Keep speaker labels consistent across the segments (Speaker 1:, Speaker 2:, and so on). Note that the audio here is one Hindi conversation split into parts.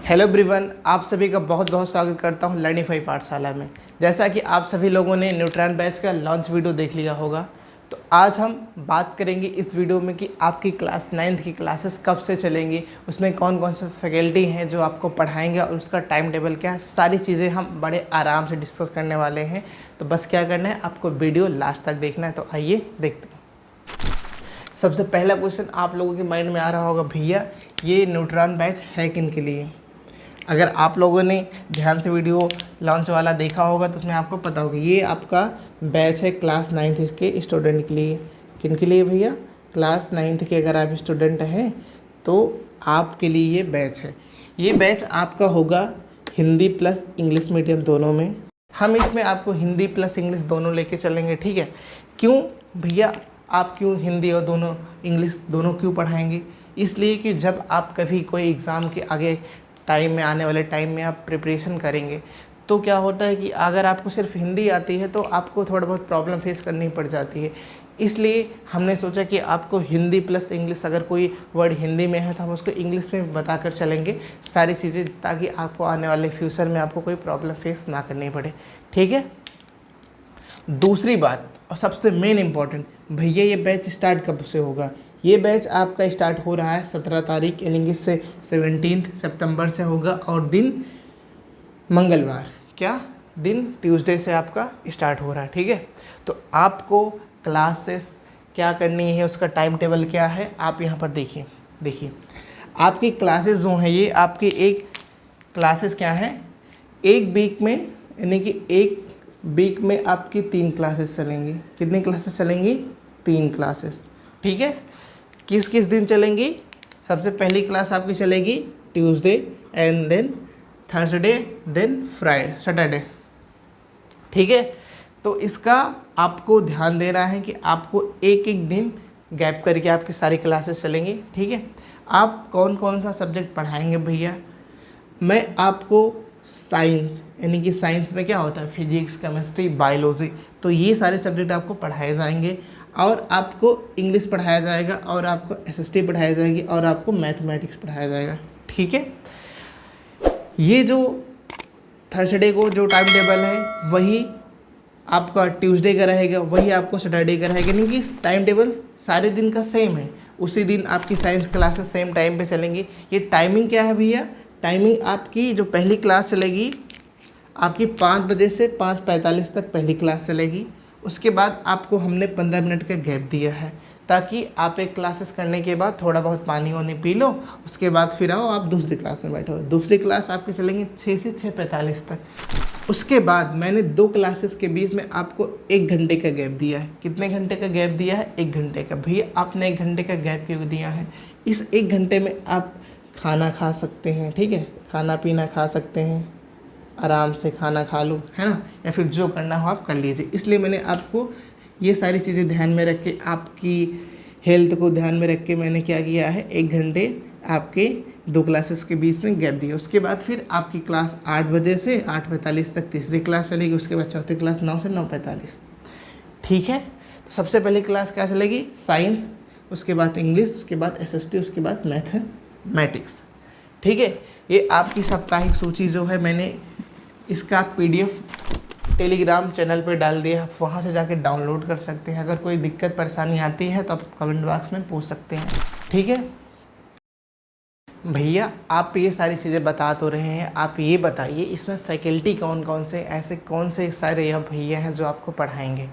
Speaker 1: हेलो एवरीवन, आप सभी का बहुत बहुत स्वागत करता हूं लर्निफाई पाठशाला में। जैसा कि आप सभी लोगों ने न्यूट्रॉन बैच का लॉन्च वीडियो देख लिया होगा, तो आज हम बात करेंगे इस वीडियो में कि आपकी क्लास 9th की क्लासेस कब से चलेंगी, उसमें कौन कौन से फैकल्टी हैं जो आपको पढ़ाएंगे और उसका टाइम टेबल क्या है। सारी चीज़ें हम बड़े आराम से डिस्कस करने वाले हैं। तो बस क्या करना है, आपको वीडियो लास्ट तक देखना है। तो आइए देखते हैं। सबसे पहला क्वेश्चन आप लोगों के माइंड में आ रहा होगा, भैया ये न्यूट्रॉन बैच है किन के लिए। अगर आप लोगों ने ध्यान से वीडियो लॉन्च वाला देखा होगा तो उसमें आपको पता होगा ये आपका बैच है क्लास 9th के स्टूडेंट के लिए। किन के लिए भैया? क्लास 9th के अगर आप स्टूडेंट हैं तो आपके लिए ये बैच है। ये बैच आपका होगा हिंदी प्लस इंग्लिश मीडियम दोनों में। हम इसमें आपको हिंदी प्लस इंग्लिश दोनों लेके चलेंगे, ठीक है। क्यों भैया, आप क्यों हिंदी और दोनों इंग्लिश दोनों क्यों पढ़ाएंगे? इसलिए कि जब आप कभी कोई एग्ज़ाम के आगे टाइम में, आने वाले टाइम में आप प्रिपरेशन करेंगे तो क्या होता है कि अगर आपको सिर्फ हिंदी आती है तो आपको थोड़ा बहुत प्रॉब्लम फेस करनी पड़ जाती है। इसलिए हमने सोचा कि आपको हिंदी प्लस इंग्लिश, अगर कोई वर्ड हिंदी में है तो हम उसको इंग्लिश में बताकर चलेंगे सारी चीज़ें, ताकि आपको आने वाले फ्यूचर में आपको कोई प्रॉब्लम फेस ना करनी पड़े, ठीक है। दूसरी बात और सबसे मेन इम्पॉर्टेंट, भैया ये बैच स्टार्ट कब से होगा? ये बैच आपका स्टार्ट हो रहा है 17 तारीख यानी कि से 17 सितंबर से होगा, और दिन मंगलवार, क्या दिन? ट्यूसडे से आपका स्टार्ट हो रहा है, ठीक है। तो आपको क्लासेस क्या करनी है, उसका टाइम टेबल क्या है, आप यहाँ पर देखिए आपकी क्लासेस जो हैं, ये आपकी एक क्लासेस क्या है, एक वीक में यानी कि एक वीक में आपकी 3 क्लासेस चलेंगी। कितनी क्लासेस चलेंगी? 3 क्लासेस, ठीक है। किस किस दिन चलेंगी? सबसे पहली क्लास आपकी चलेगी Tuesday, and then Thursday, then Friday, Saturday, ठीक है। तो इसका आपको ध्यान देना है कि आपको एक एक दिन गैप करके आपकी सारी क्लासेस चलेंगी, ठीक है। आप कौन कौन सा सब्जेक्ट पढ़ाएंगे भैया? मैं आपको साइंस यानी कि साइंस में क्या होता है, फिजिक्स, केमिस्ट्री, बायोलॉजी, तो ये सारे सब्जेक्ट आपको पढ़ाए जाएंगे। और आपको इंग्लिश पढ़ाया जाएगा, और आपको एसएसटी पढ़ाई जाएगी, और आपको मैथमेटिक्स पढ़ाया जाएगा, ठीक है। ये जो थर्सडे को जो टाइम टेबल है वही आपका ट्यूसडे का रहेगा, वही आपको सैटरडे का रहेगा, यानी कि टाइम टेबल सारे दिन का सेम है। उसी दिन आपकी साइंस क्लासेस सेम टाइम पे चलेंगी। ये टाइमिंग क्या है भैया? टाइमिंग आपकी जो पहली क्लास चलेगी आपकी 5 बजे से 5:45 तक पहली क्लास चलेगी। उसके बाद आपको हमने 15 मिनट का गैप दिया है, ताकि आप एक क्लासेस करने के बाद थोड़ा बहुत पानी वानी पी लो, उसके बाद फिर आओ आप दूसरी क्लास में बैठो। दूसरी क्लास आपकी चलेंगी 6 से 6:45 तक। उसके बाद मैंने 2 क्लासेस के बीच में आपको 1 घंटे का गैप दिया है। कितने घंटे का गैप दिया है? 1 घंटे का। भैया आपने 1 घंटे का गैप क्यों दिया है? इस 1 घंटे में आप खाना खा सकते हैं, ठीक है, खाना पीना खा सकते हैं, आराम से खाना खा लो, है ना, या फिर जो करना हो आप कर लीजिए। इसलिए मैंने आपको ये सारी चीज़ें ध्यान में रख के, आपकी हेल्थ को ध्यान में रख के मैंने क्या किया है, 1 घंटे आपके 2 क्लासेस के बीच में गैप दिया। उसके बाद फिर आपकी क्लास 8 बजे से 8:45 तक तीसरी क्लास चलेगी। उसके बाद चौथी क्लास 9 से 9:45, ठीक है। तो सबसे पहली क्लास क्या चलेगी? साइंस, उसके बाद इंग्लिश, उसके बाद एसएसटी, उसके बाद मैथमेटिक्स, ठीक है। ये आपकी साप्ताहिक सूची जो है मैंने इसका पीडीएफ टेलीग्राम चैनल पे डाल दिया, आप वहाँ से जाके डाउनलोड कर सकते हैं। अगर कोई दिक्कत परेशानी आती है तो आप कमेंट बॉक्स में पूछ सकते हैं, ठीक है। भैया आप ये सारी चीज़ें बता तो रहे हैं, आप ये बताइए इसमें फैकल्टी कौन कौन से, ऐसे कौन से सारे भैया हैं जो आपको पढ़ाएंगे।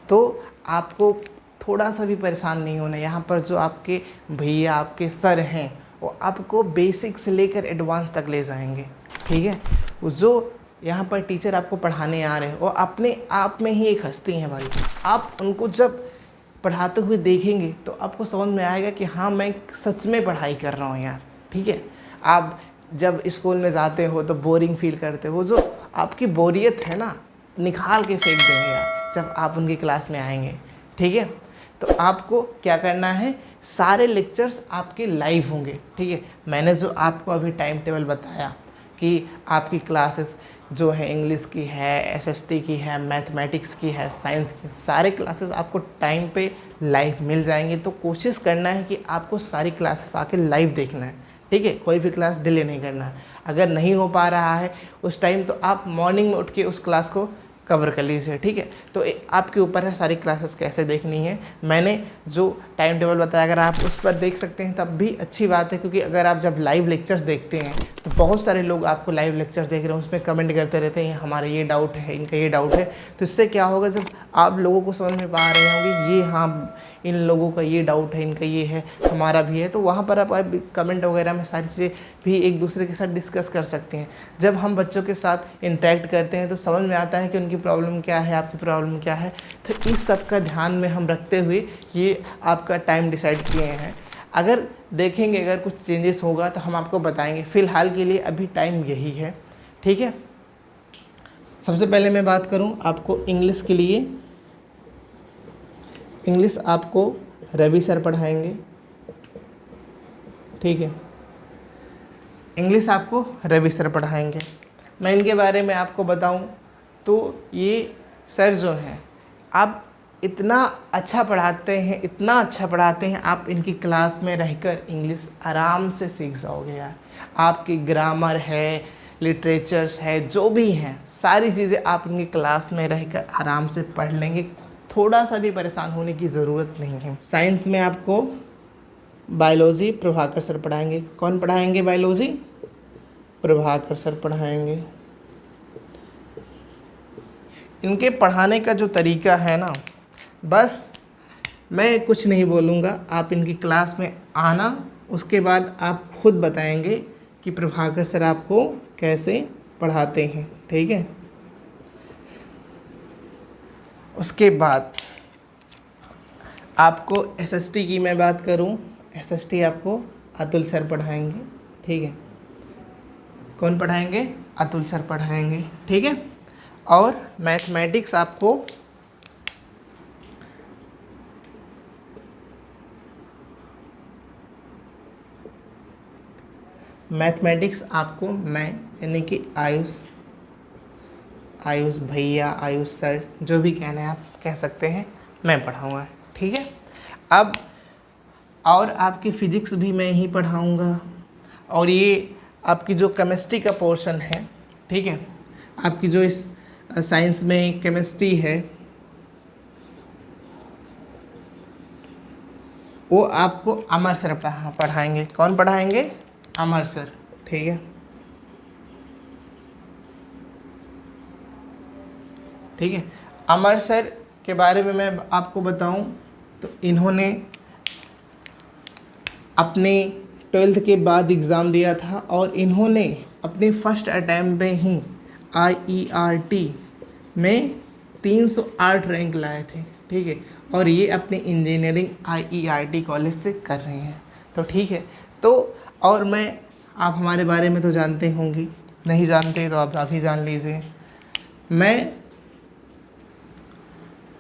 Speaker 1: तो आपको थोड़ा सा भी परेशान नहीं होना। यहाँ पर जो आपके भैया, आपके सर हैं, वो आपको बेसिक से लेकर एडवांस तक ले जाएंगे, ठीक है। वो जो यहाँ पर टीचर आपको पढ़ाने आ रहे हैं वो अपने आप में ही एक हस्ती हैं भाई। आप उनको जब पढ़ाते हुए देखेंगे तो आपको समझ में आएगा कि हाँ, मैं सच में पढ़ाई कर रहा हूँ यार, ठीक है। आप जब स्कूल में जाते हो तो बोरिंग फील करते हो, वो जो आपकी बोरियत है ना, निकाल के फेंक देंगे यार जब आप उनकी क्लास में आएंगे, ठीक है। तो आपको क्या करना है, सारे लेक्चर्स आपके लाइव होंगे, ठीक है। मैंने जो आपको अभी टाइम टेबल बताया कि आपकी क्लासेस जो है इंग्लिश की है, एसएसटी की है, मैथमेटिक्स की है, साइंस की, सारे क्लासेस आपको टाइम पे लाइव मिल जाएंगे। तो कोशिश करना है कि आपको सारी क्लासेस आके लाइव देखना है, ठीक है, कोई भी क्लास डिले नहीं करना। अगर नहीं हो पा रहा है उस टाइम तो आप मॉर्निंग में उठ के उस क्लास को कवर कर लीजिए, ठीक है। तो आपके ऊपर है सारी क्लासेस कैसे देखनी है। मैंने जो टाइम टेबल बताया अगर आप उस पर देख सकते हैं तब भी अच्छी बात है, क्योंकि अगर आप जब लाइव लेक्चर्स देखते हैं तो बहुत सारे लोग आपको लाइव लेक्चर्स देख रहे हैं उसमें कमेंट करते रहते हैं हमारा ये डाउट है, इनका ये डाउट है। तो इससे क्या होगा, जब आप लोगों को समझ में पा रहे होंगे ये हाँ इन लोगों का ये डाउट है, इनका ये है, हमारा भी है, तो वहाँ पर आप कमेंट वगैरह में सारी चीज़ें भी एक दूसरे के साथ डिस्कस कर सकते हैं। जब हम बच्चों के साथ इंटरेक्ट करते हैं तो समझ में आता है कि उनकी प्रॉब्लम क्या है, आपकी प्रॉब्लम क्या है। तो इस सब का ध्यान में हम रखते हुए ये आपका टाइम डिसाइड किए हैं। अगर देखेंगे अगर कुछ चेंजेस होगा तो हम आपको बताएंगे। फ़िलहाल के लिए अभी टाइम यही है, ठीक है। सबसे पहले मैं बात करूं आपको इंग्लिश के लिए। इंग्लिश आपको रवि सर पढ़ाएंगे, ठीक है। इंग्लिश आपको रवि सर पढ़ाएंगे। मैं इनके बारे में आपको बताऊं तो ये सर जो हैं आप इतना अच्छा पढ़ाते हैं, इतना अच्छा पढ़ाते हैं, आप इनकी क्लास में रहकर इंग्लिश आराम से सीख जाओगे यार। आपकी ग्रामर है, लिटरेचर्स है, जो भी हैं सारी चीज़ें आप इनकी क्लास में रहकर आराम से पढ़ लेंगे। थोड़ा सा भी परेशान होने की ज़रूरत नहीं है। साइंस में आपको बायोलॉजी प्रभाकर सर पढ़ाएंगे। कौन पढ़ाएंगे बायोलॉजी? प्रभाकर सर पढ़ाएंगे। इनके पढ़ाने का जो तरीका है ना, बस मैं कुछ नहीं बोलूँगा, आप इनकी क्लास में आना, उसके बाद आप खुद बताएंगे कि प्रभाकर सर आपको कैसे पढ़ाते हैं, ठीक है। उसके बाद आपको एसएसटी की मैं बात करूं, एसएसटी आपको अतुल सर पढ़ाएंगे, ठीक है। कौन पढ़ाएंगे? अतुल सर पढ़ाएंगे, ठीक है। और मैथमेटिक्स आपको मैं यानी कि आयुष भैया, आयुष सर, जो भी कहना है आप कह सकते हैं, मैं पढ़ाऊँगा, ठीक है। अब और आपकी फ़िज़िक्स भी मैं ही पढ़ाऊँगा। और ये आपकी जो केमिस्ट्री का पोर्शन है, ठीक है, आपकी जो इस साइंस में केमिस्ट्री है वो आपको अमर सर पढ़ाएंगे। कौन पढ़ाएंगे? अमर सर, ठीक है, ठीक है। अमर सर के बारे में मैं आपको बताऊं तो इन्होंने अपने 12th के बाद एग्ज़ाम दिया था और इन्होंने अपने फर्स्ट अटैम्प्ट में ही IERT में 308 रैंक लाए थे, ठीक है। और ये अपनी इंजीनियरिंग IERT कॉलेज से कर रहे हैं, तो ठीक है। तो और आप हमारे बारे में तो जानते होंगे, नहीं जानते तो आप ही जान लीजिए।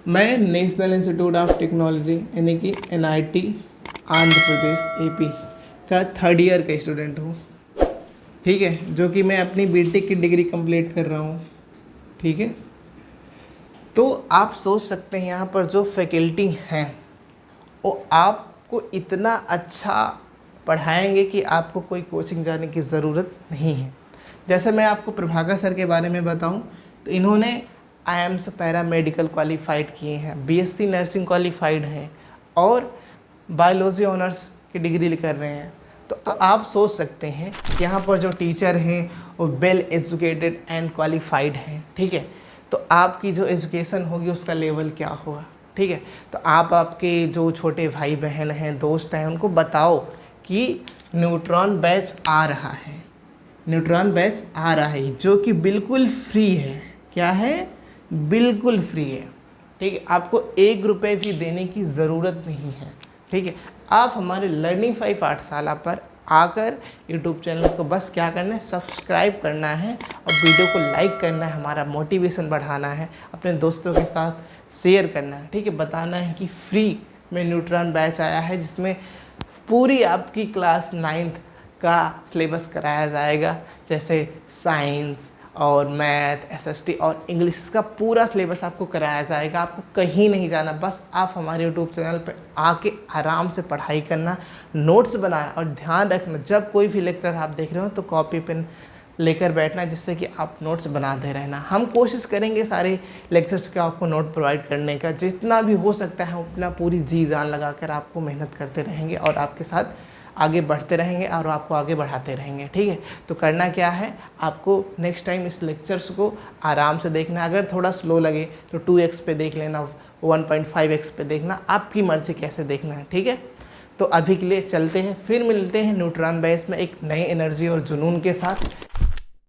Speaker 1: मैं नेशनल इंस्टीट्यूट ऑफ टेक्नोलॉजी यानी कि NIT आंध्र प्रदेश AP का 3rd ईयर का स्टूडेंट हूँ, ठीक है, जो कि मैं अपनी BTech की डिग्री कंप्लीट कर रहा हूँ, ठीक है। तो आप सोच सकते हैं यहाँ पर जो फैकल्टी हैं वो आपको इतना अच्छा पढ़ाएंगे कि आपको कोई कोचिंग जाने की ज़रूरत नहीं है। जैसे मैं आपको प्रभाकर सर के बारे में बताऊं तो इन्होंने IIMS पैरामेडिकल क्वालिफाइड किए हैं, BSc नर्सिंग क्वालिफाइड हैं और बायोलॉजी ऑनर्स की डिग्री कर रहे हैं। तो आप सोच सकते हैं कि यहाँ पर जो टीचर हैं वो वेल एजुकेटेड एंड क्वालिफाइड हैं, ठीक है। तो आपकी जो एजुकेशन होगी उसका लेवल क्या होगा, ठीक है। तो आपके जो छोटे भाई बहन हैं, दोस्त हैं, उनको बताओ कि न्यूट्रॉन बैच आ रहा है, न्यूट्रॉन बैच आ रहा है जो कि बिल्कुल फ्री है। क्या है? बिल्कुल फ्री है, ठीक है। आपको 1 रुपये भी देने की ज़रूरत नहीं है, ठीक है। आप हमारे लर्निंग 5 पाठशाला पर आकर यूट्यूब चैनल को बस क्या करना है, सब्सक्राइब करना है और वीडियो को लाइक करना है, हमारा मोटिवेशन बढ़ाना है, अपने दोस्तों के साथ शेयर करना है, ठीक है। बताना है कि फ्री में न्यूट्रॉन बैच आया है जिसमें पूरी आपकी क्लास 9th का सिलेबस कराया जाएगा, जैसे साइंस और मैथ, एसएसटी और इंग्लिश का पूरा सिलेबस आपको कराया जाएगा। आपको कहीं नहीं जाना, बस आप हमारे यूट्यूब चैनल पे आके आराम से पढ़ाई करना, नोट्स बनाना और ध्यान रखना जब कोई भी लेक्चर आप देख रहे हो तो कॉपी पेन लेकर बैठना, जिससे कि आप नोट्स बनाते रहना। हम कोशिश करेंगे सारे लेक्चर्स के आपको नोट प्रोवाइड करने का, जितना भी हो सकता है उतना पूरी जी जान लगाकर आपको मेहनत करते रहेंगे और आपके साथ आगे बढ़ते रहेंगे और आपको आगे बढ़ाते रहेंगे। ठीक है, तो करना क्या है, आपको नेक्स्ट टाइम इस लेक्चर्स को आराम से देखना। अगर थोड़ा स्लो लगे तो 2x पे देख लेना, 1.5x पे देखना, आपकी मर्ज़ी कैसे देखना है। ठीक है, तो अभी के लिए चलते हैं, फिर मिलते हैं न्यूट्रॉन बेस में एक नई एनर्जी और जुनून के साथ।